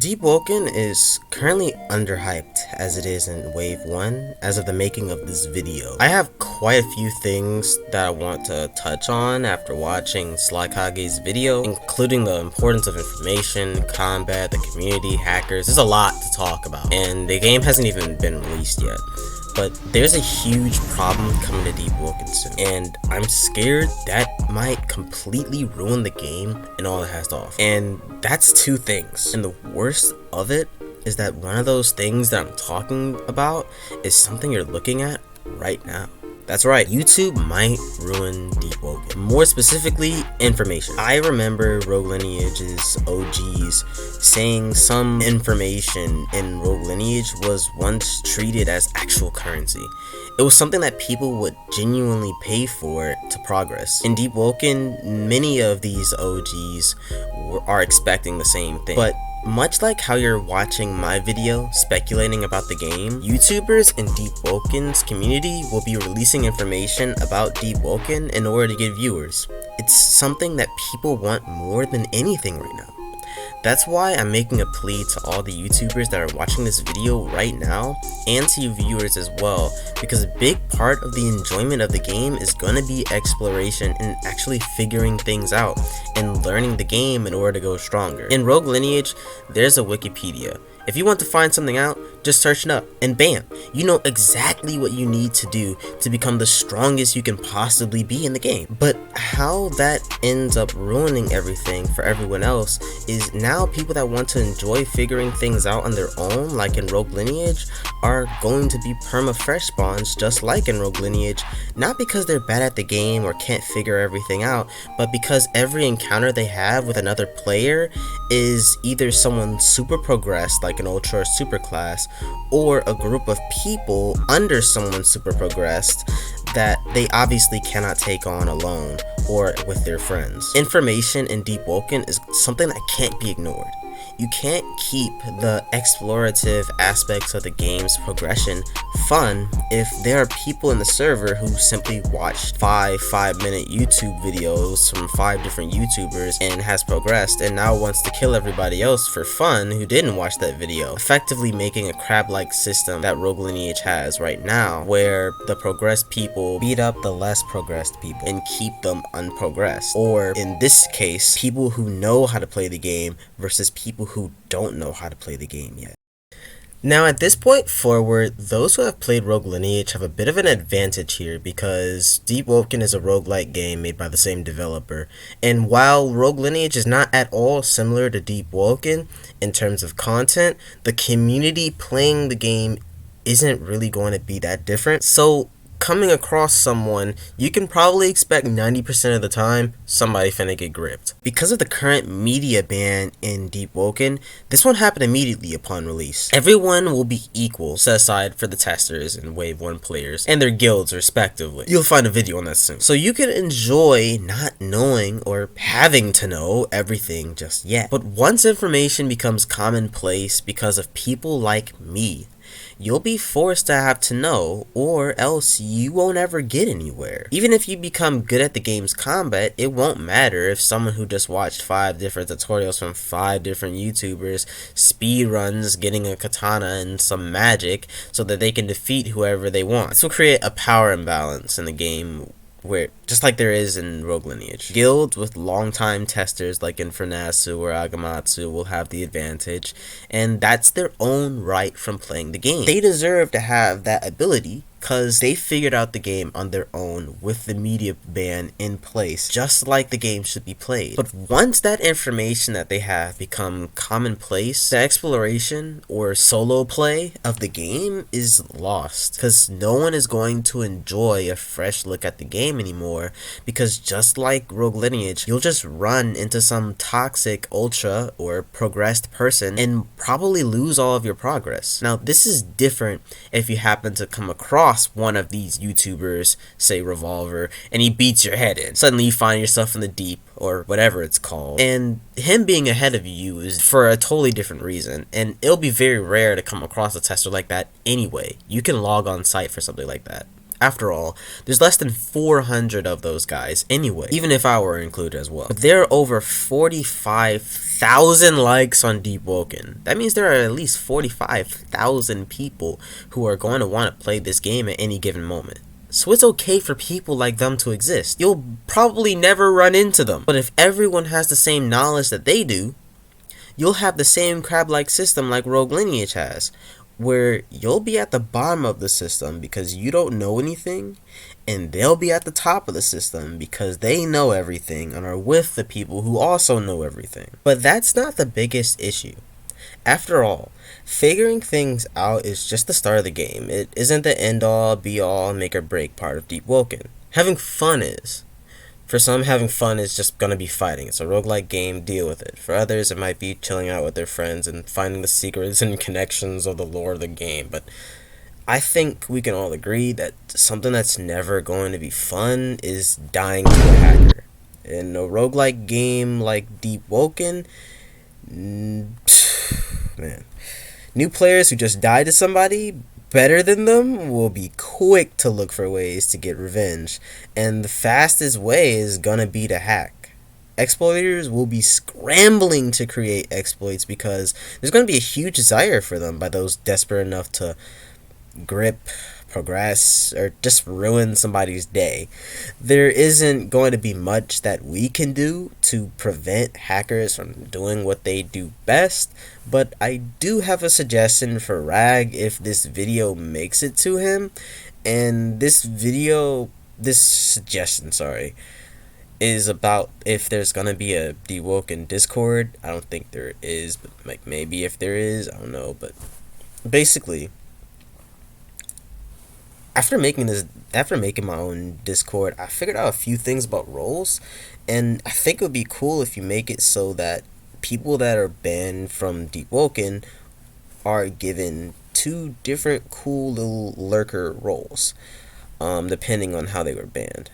Deepwoken is currently underhyped as it is in Wave 1 as of the making of this video. I have quite a few things that I want to touch on after watching Slykage's video, including the importance of information, combat, the community, hackers. There's a lot to talk about, and the game hasn't even been released yet. But there's a huge problem coming to Deepwoken soon, and I'm scared that might completely ruin the game and all it has to offer. And that's two things. And the worst of it is that one of those things that I'm talking about is something you're looking at right now. That's right, YouTube might ruin Deepwoken. More specifically, information. I remember Rogue Lineage's OGs saying some information in Rogue Lineage was once treated as actual currency. It was something that people would genuinely pay for to progress. In Deepwoken, many of these OGs are expecting the same thing. But much like how you're watching my video speculating about the game, YouTubers in Deepwoken's community will be releasing information about Deepwoken in order to get viewers. It's something that people want more than anything right now. That's why I'm making a plea to all the YouTubers that are watching this video right now, and to you viewers as well, because a big part of the enjoyment of the game is going to be exploration and actually figuring things out and learning the game in order to go stronger. In Rogue Lineage, there's a Wikipedia. If you want to find something out, just search it up, and bam, you know exactly what you need to do to become the strongest you can possibly be in the game. But how that ends up ruining everything for everyone else is now people that want to enjoy figuring things out on their own, like in Rogue Lineage, are going to be perma-fresh spawns just like in Rogue Lineage, not because they're bad at the game or can't figure everything out, but because every encounter they have with another player is either someone super progressed like an ultra or super class, or a group of people under someone super progressed that they obviously cannot take on alone or with their friends. Information in Deepwoken is something that can't be ignored. You can't keep the explorative aspects of the game's progression fun if there are people in the server who simply watched 5-minute YouTube videos from 5 different YouTubers and has progressed and now wants to kill everybody else for fun who didn't watch that video, effectively making a crab-like system that Rogue Lineage has right now, where the progressed people beat up the less progressed people and keep them unprogressed. Or in this case, people who know how to play the game versus people who don't know how to play the game yet. Now at this point forward, those who have played Rogue Lineage have a bit of an advantage here because Deepwoken is a roguelike game made by the same developer, and while Rogue Lineage is not at all similar to Deepwoken in terms of content, the community playing the game isn't really going to be that different. So coming across someone, you can probably expect 90% of the time somebody finna get gripped. Because of the current media ban in Deepwoken, this won't happen immediately upon release. Everyone will be equal, set aside for the testers and Wave 1 players and their guilds respectively. You'll find a video on that soon. So you can enjoy not knowing or having to know everything just yet. But once information becomes commonplace because of people like me, you'll be forced to have to know, or else you won't ever get anywhere. Even if you become good at the game's combat, it won't matter if someone who just watched 5 different tutorials from 5 different YouTubers speedruns getting a katana and some magic so that they can defeat whoever they want. This will create a power imbalance in the game, where just like there is in Rogue Lineage. Guilds with long-time testers like Infernasu or Agamatsu will have the advantage, and that's their own right from playing the game. They deserve to have that ability because they figured out the game on their own with the media ban in place, just like the game should be played. But once that information that they have become commonplace, the exploration or solo play of the game is lost, because no one is going to enjoy a fresh look at the game anymore, because just like Rogue Lineage, you'll just run into some toxic ultra or progressed person and probably lose all of your progress. Now this is different if you happen to come across one of these YouTubers, say Revolver, and he beats your head in. Suddenly you find yourself in the deep, or whatever it's called, and him being ahead of you is for a totally different reason, and it'll be very rare to come across a tester like that anyway. You can log on site for something like that. After all, there's less than 400 of those guys anyway, even if I were included as well. But there are over 45,000 likes on Deepwoken. That means there are at least 45,000 people who are going to want to play this game at any given moment. So it's okay for people like them to exist. You'll probably never run into them. But if everyone has the same knowledge that they do, you'll have the same crab-like system like Rogue Lineage has, where you'll be at the bottom of the system because you don't know anything, and they'll be at the top of the system because they know everything and are with the people who also know everything. But that's not the biggest issue. After all, figuring things out is just the start of the game. It isn't the end-all, be-all, make-or-break part of Deepwoken. Having fun is. For some, having fun is just gonna be fighting. It's a roguelike game, deal with it. For others, it might be chilling out with their friends and finding the secrets and connections of the lore of the game. But I think we can all agree that something that's never going to be fun is dying to a hacker. In a roguelike game like Deepwoken, man, new players who just die to somebody better than them will be quick to look for ways to get revenge, and the fastest way is gonna be to hack. Exploiters will be scrambling to create exploits because there's gonna be a huge desire for them by those desperate enough to grip, progress, or just ruin somebody's day. There isn't going to be much that we can do to prevent hackers from doing what they do best, but I do have a suggestion for Rag if this video makes it to him. And this suggestion, is about if there's gonna be a Deepwoken Discord. I don't think there is, but like maybe if there is, I don't know. But basically, after making my own Discord, I figured out a few things about roles, and I think it would be cool if you make it so that people that are banned from Deepwoken are given two different cool little lurker roles, depending on how they were banned.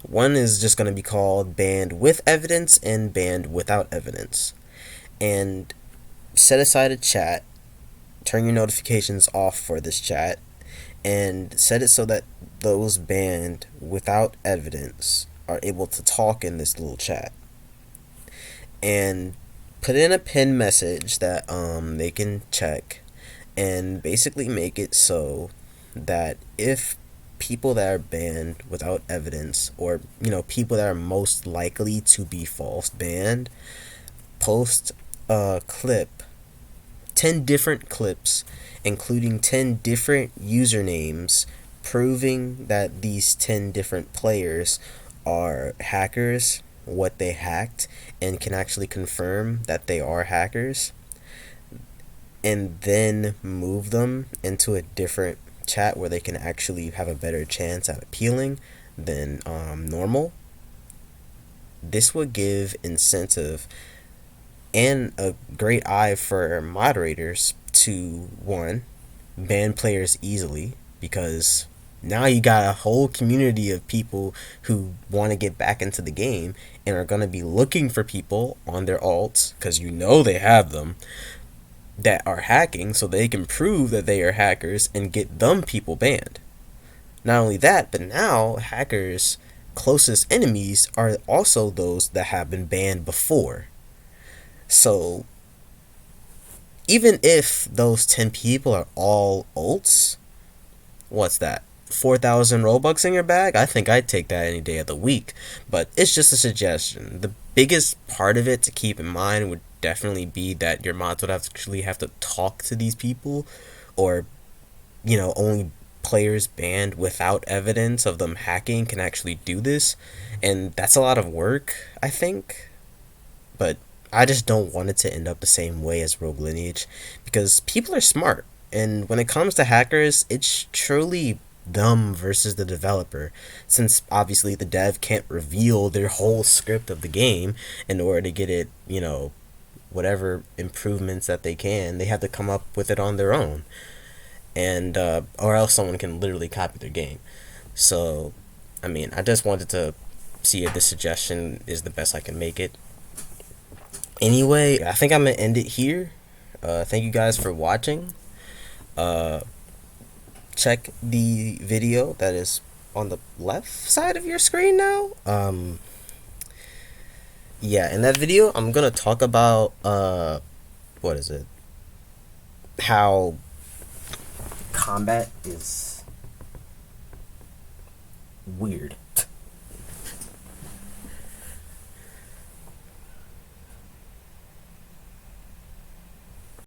One is just going to be called banned with evidence and banned without evidence. And set aside a chat, turn your notifications off for this chat, and set it so that those banned without evidence are able to talk in this little chat. And put in a pinned message that they can check, and basically make it so that if people that are banned without evidence, or people that are most likely to be false banned, post a clip, 10 different clips, including 10 different usernames, proving that these 10 different players are hackers, what they hacked, and can actually confirm that they are hackers, and then move them into a different chat where they can actually have a better chance at appealing than normal. This would give incentive and a great eye for moderators to, one, ban players easily, because now you got a whole community of people who want to get back into the game and are going to be looking for people on their alts, because they have them, that are hacking, so they can prove that they are hackers and get them people banned. Not only that, but now hackers' closest enemies are also those that have been banned before. So even if those 10 people are all ults, what's that? 4,000 Robux in your bag? I think I'd take that any day of the week. But it's just a suggestion. The biggest part of it to keep in mind would definitely be that your mods would actually have to talk to these people, or only players banned without evidence of them hacking can actually do this, and that's a lot of work, I think. But I just don't want it to end up the same way as Rogue Lineage, because people are smart, and when it comes to hackers, it's truly them versus the developer, since obviously the dev can't reveal their whole script of the game in order to get it, whatever improvements that they can. They have to come up with it on their own, and or else someone can literally copy their game. So I just wanted to see if this suggestion is the best I can make it. Anyway, I think I'm gonna end it here. Thank you guys for watching. check the video that is on the left side of your screen now. Yeah, in that video, I'm gonna talk about what is it? How combat is weird.